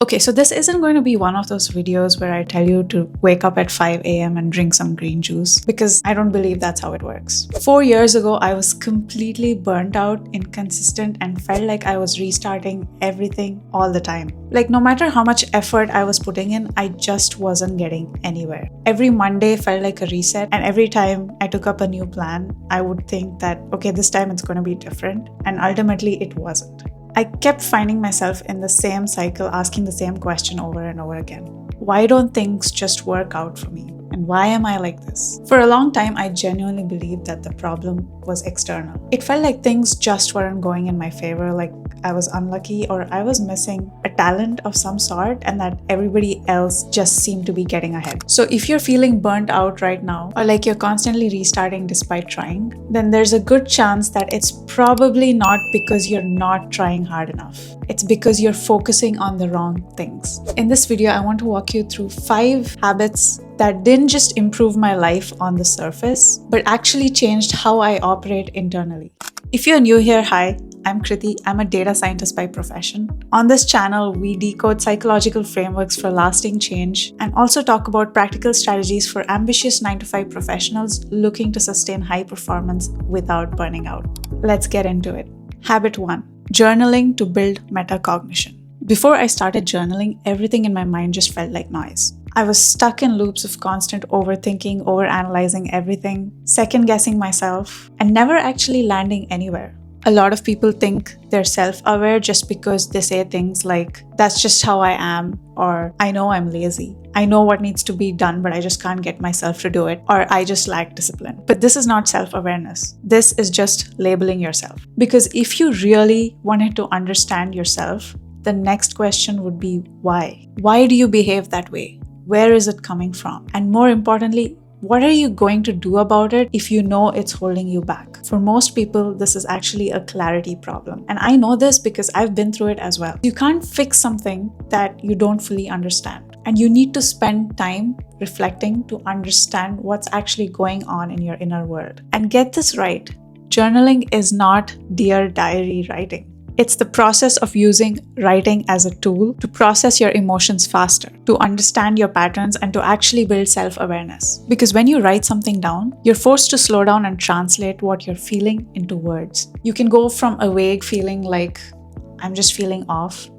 Okay, so this isn't going to be one of those videos where I tell you to wake up at 5 a.m. and drink some green juice, because I don't believe that's how it works. 4 years ago, I was completely burnt out, inconsistent, and felt like I was restarting everything all the time. Like, no matter how much effort I was putting in, I just wasn't getting anywhere. Every Monday felt like a reset, and every time I took up a new plan, I would think that, okay, this time it's going to be different, and ultimately it wasn't. I kept finding myself in the same cycle, asking the same question over and over again. Why don't things just work out for me? And why am I like this? For a long time, I genuinely believed that the problem was external. It felt like things just weren't going in my favor, like I was unlucky or I was missing a talent of some sort, and that everybody else just seemed to be getting ahead. So if you're feeling burnt out right now, or like you're constantly restarting despite trying, then there's a good chance that it's probably not because you're not trying hard enough. It's because you're focusing on the wrong things. In this video, I want to walk you through 5 habits that didn't just improve my life on the surface, but actually changed how I operate internally. If you're new here, hi, I'm Kriti. I'm a data scientist by profession. On this channel, we decode psychological frameworks for lasting change and also talk about practical strategies for ambitious 9-to-5 professionals looking to sustain high performance without burning out. Let's get into it. Habit 1. Journaling to build metacognition. Before I started journaling, everything in my mind just felt like noise. I was stuck in loops of constant overthinking, overanalyzing everything, second-guessing myself, and never actually landing anywhere. A lot of people think they're self-aware just because they say things like, that's just how I am, or I know I'm lazy. I know what needs to be done, but I just can't get myself to do it, or I just lack discipline. But this is not self-awareness. This is just labeling yourself. Because if you really wanted to understand yourself, the next question would be why? Why do you behave that way? Where is it coming from? And more importantly, what are you going to do about it if you know it's holding you back? For most people, this is actually a clarity problem. And I know this because I've been through it as well. You can't fix something that you don't fully understand. And you need to spend time reflecting to understand what's actually going on in your inner world. And get this right, journaling is not Dear Diary writing. It's the process of using writing as a tool to process your emotions faster, to understand your patterns, and to actually build self-awareness. Because when you write something down, you're forced to slow down and translate what you're feeling into words. You can go from a vague feeling like, I'm just feeling off,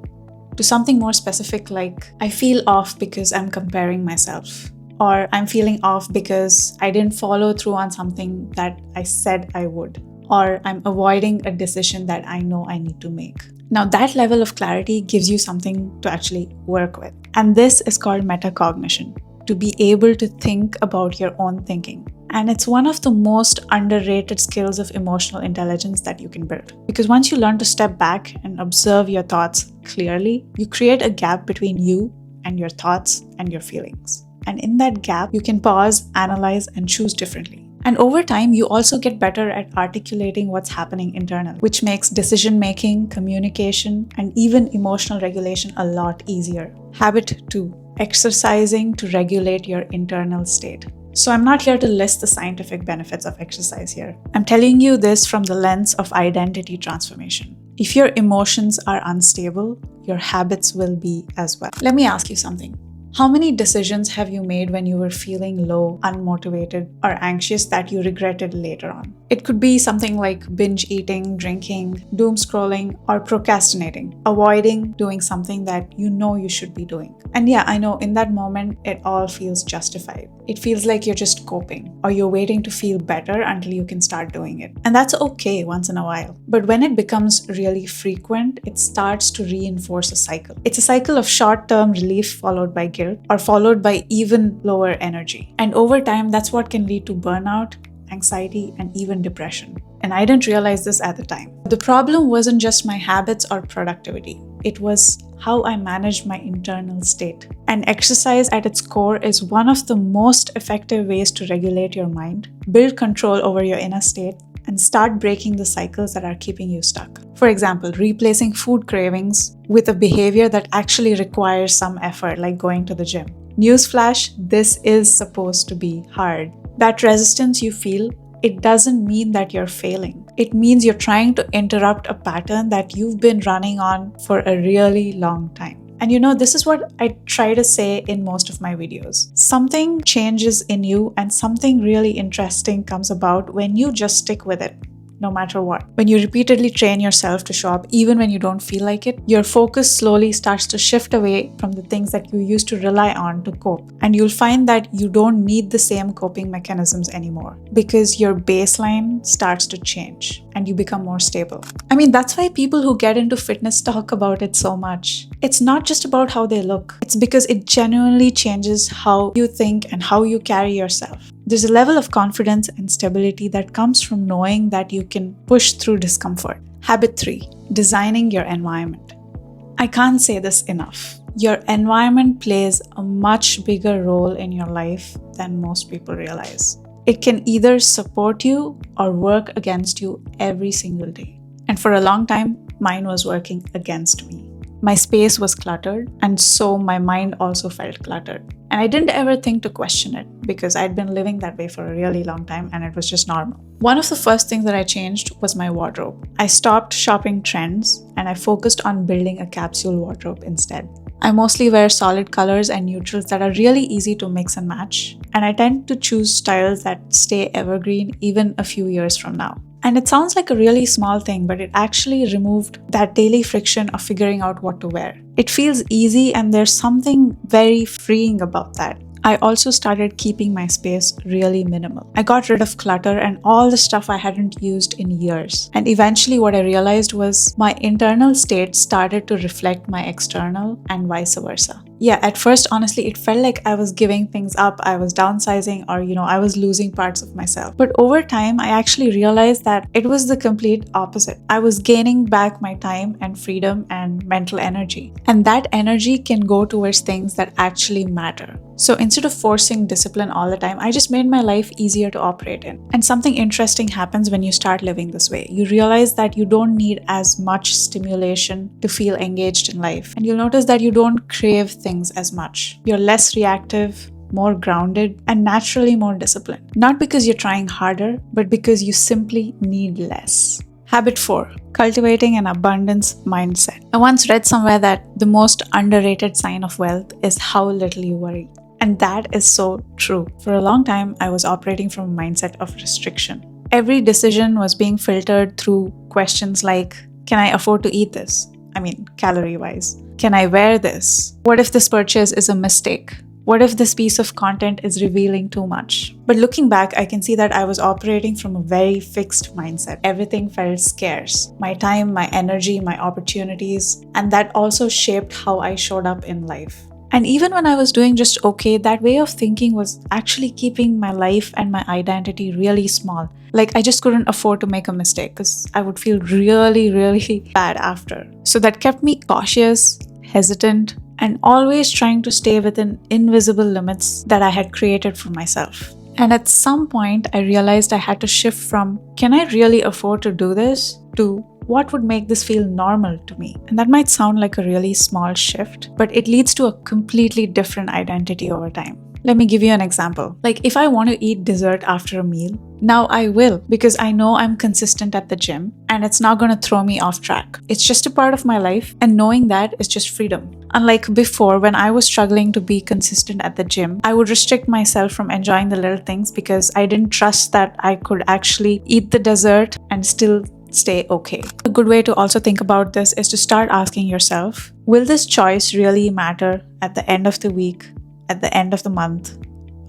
to something more specific like, I feel off because I'm comparing myself. Or I'm feeling off because I didn't follow through on something that I said I would. Or I'm avoiding a decision that I know I need to make. Now that level of clarity gives you something to actually work with. And this is called metacognition, to be able to think about your own thinking. And it's one of the most underrated skills of emotional intelligence that you can build. Because once you learn to step back and observe your thoughts clearly, you create a gap between you and your thoughts and your feelings. And in that gap, you can pause, analyze, and choose differently. And over time, you also get better at articulating what's happening internally, which makes decision-making, communication, and even emotional regulation a lot easier. Habit 2. Exercising to regulate your internal state. So I'm not here to list the scientific benefits of exercise here. I'm telling you this from the lens of identity transformation. If your emotions are unstable, your habits will be as well. Let me ask you something. How many decisions have you made when you were feeling low, unmotivated, or anxious that you regretted later on? It could be something like binge eating, drinking, doom scrolling, or procrastinating, avoiding doing something that you know you should be doing. And yeah, I know in that moment, it all feels justified. It feels like you're just coping, or you're waiting to feel better until you can start doing it. And that's okay once in a while. But when it becomes really frequent, it starts to reinforce a cycle. It's a cycle of short-term relief followed by guilt, or followed by even lower energy. And over time, that's what can lead to burnout, anxiety, and even depression. And I didn't realize this at the time. The problem wasn't just my habits or productivity. It was how I managed my internal state. And exercise at its core is one of the most effective ways to regulate your mind, build control over your inner state, and start breaking the cycles that are keeping you stuck. For example, replacing food cravings with a behavior that actually requires some effort, like going to the gym. Newsflash, this is supposed to be hard. That resistance you feel, it doesn't mean that you're failing. It means you're trying to interrupt a pattern that you've been running on for a really long time. And this is what I try to say in most of my videos. Something changes in you and something really interesting comes about when you just stick with it, no matter what. When you repeatedly train yourself to show up even when you don't feel like it, your focus slowly starts to shift away from the things that you used to rely on to cope. And you'll find that you don't need the same coping mechanisms anymore because your baseline starts to change and you become more stable. I mean, that's why people who get into fitness talk about it so much. It's not just about how they look. It's because it genuinely changes how you think and how you carry yourself. There's a level of confidence and stability that comes from knowing that you can push through discomfort. Habit 3, designing your environment. I can't say this enough. Your environment plays a much bigger role in your life than most people realize. It can either support you or work against you every single day. And for a long time, mine was working against me. My space was cluttered, and so my mind also felt cluttered. And I didn't ever think to question it because I'd been living that way for a really long time and it was just normal. One of the first things that I changed was my wardrobe. I stopped shopping trends and I focused on building a capsule wardrobe instead. I mostly wear solid colors and neutrals that are really easy to mix and match, and I tend to choose styles that stay evergreen even a few years from now. And it sounds like a really small thing, but it actually removed that daily friction of figuring out what to wear. It feels easy and there's something very freeing about that. I also started keeping my space really minimal. I got rid of clutter and all the stuff I hadn't used in years. And eventually what I realized was my internal state started to reflect my external and vice versa. Yeah, at first, honestly, it felt like I was giving things up, I was downsizing, or I was losing parts of myself. But over time, I actually realized that it was the complete opposite. I was gaining back my time and freedom and mental energy. And that energy can go towards things that actually matter. So instead of forcing discipline all the time, I just made my life easier to operate in. And something interesting happens when you start living this way. You realize that you don't need as much stimulation to feel engaged in life. And you'll notice that you don't crave things as much. You're less reactive, more grounded, and naturally more disciplined. Not because you're trying harder, but because you simply need less. Habit 4, cultivating an abundance mindset. I once read somewhere that the most underrated sign of wealth is how little you worry. And that is so true. For a long time, I was operating from a mindset of restriction. Every decision was being filtered through questions like, can I afford to eat this? I mean, calorie-wise. Can I wear this? What if this purchase is a mistake? What if this piece of content is revealing too much? But looking back, I can see that I was operating from a very fixed mindset. Everything felt scarce. My time, my energy, my opportunities, and that also shaped how I showed up in life. And even when I was doing just okay, that way of thinking was actually keeping my life and my identity really small. Like I just couldn't afford to make a mistake because I would feel really, really bad after. So that kept me cautious, hesitant, and always trying to stay within invisible limits that I had created for myself. And at some point, I realized I had to shift from, can I really afford to do this? To, what would make this feel normal to me? And that might sound like a really small shift, but it leads to a completely different identity over time. Let me give you an example. Like if I want to eat dessert after a meal, now I will because I know I'm consistent at the gym and it's not going to throw me off track. It's just a part of my life and knowing that is just freedom. Unlike before, when I was struggling to be consistent at the gym, I would restrict myself from enjoying the little things because I didn't trust that I could actually eat the dessert and still stay okay. A good way to also think about this is to start asking yourself, will this choice really matter at the end of the week, at the end of the month,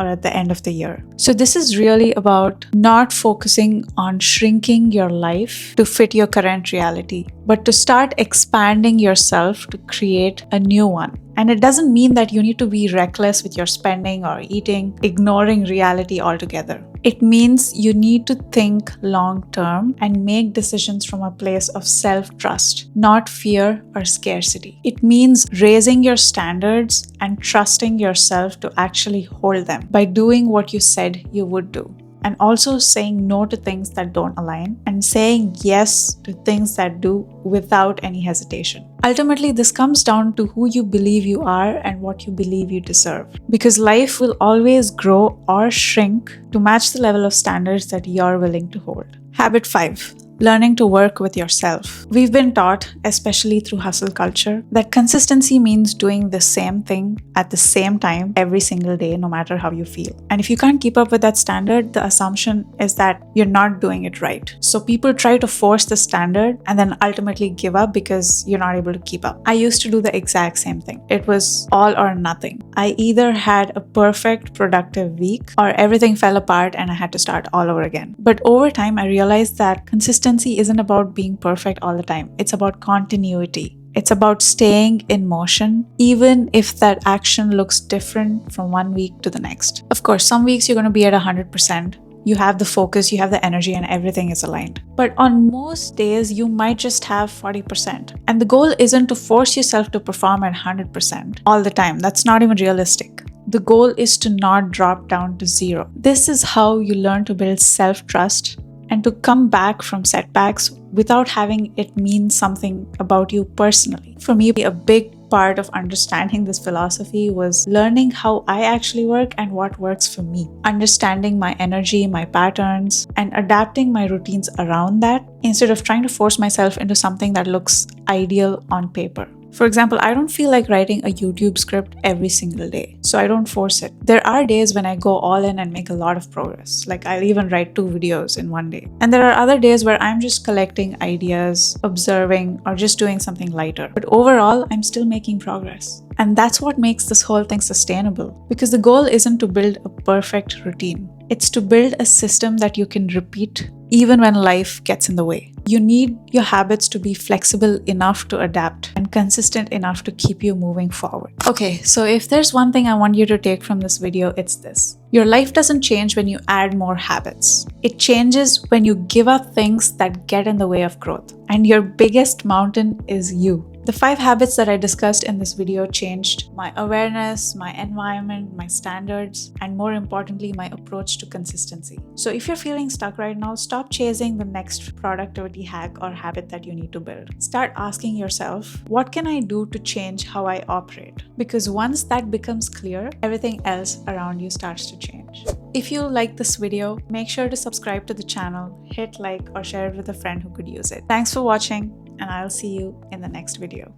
or at the end of the year? So this is really about not focusing on shrinking your life to fit your current reality, but to start expanding yourself to create a new one. And it doesn't mean that you need to be reckless with your spending or eating, ignoring reality altogether. It means you need to think long term and make decisions from a place of self-trust, not fear or scarcity. It means raising your standards and trusting yourself to actually hold them by doing what you said you would do. And also saying no to things that don't align and saying yes to things that do without any hesitation. Ultimately, this comes down to who you believe you are and what you believe you deserve. Because life will always grow or shrink to match the level of standards that you're willing to hold. Habit 5. learning to work with yourself. We've been taught, especially through hustle culture, that consistency means doing the same thing at the same time every single day, no matter how you feel. And if you can't keep up with that standard, the assumption is that you're not doing it right. So people try to force the standard and then ultimately give up because you're not able to keep up. I used to do the exact same thing. It was all or nothing. I either had a perfect productive week or everything fell apart and I had to start all over again. But over time, I realized that consistency isn't about being perfect all the time. It's about continuity. It's about staying in motion, even if that action looks different from one week to the next. Of course, some weeks you're going to be at 100%. You have the focus, you have the energy, and everything is aligned. But on most days, you might just have 40%. And the goal isn't to force yourself to perform at 100% all the time. That's not even realistic. The goal is to not drop down to zero. This is how you learn to build self-trust and to come back from setbacks without having it mean something about you personally. For me, a big part of understanding this philosophy was learning how I actually work and what works for me. Understanding my energy, my patterns, and adapting my routines around that instead of trying to force myself into something that looks ideal on paper. For example, I don't feel like writing a YouTube script every single day, so I don't force it. There are days when I go all in and make a lot of progress, like I'll even write 2 videos in one day. And there are other days where I'm just collecting ideas, observing, or just doing something lighter. But overall, I'm still making progress. And that's what makes this whole thing sustainable, because the goal isn't to build a perfect routine. It's to build a system that you can repeat even when life gets in the way. You need your habits to be flexible enough to adapt and consistent enough to keep you moving forward. Okay, so if there's one thing I want you to take from this video, it's this. Your life doesn't change when you add more habits. It changes when you give up things that get in the way of growth. And your biggest mountain is you. The 5 habits that I discussed in this video changed my awareness, my environment, my standards, and more importantly, my approach to consistency. So if you're feeling stuck right now, stop chasing the next productivity hack or habit that you need to build. Start asking yourself, what can I do to change how I operate? Because once that becomes clear, everything else around you starts to change. If you like this video, make sure to subscribe to the channel, hit like or share it with a friend who could use it. Thanks for watching, and I'll see you in the next video.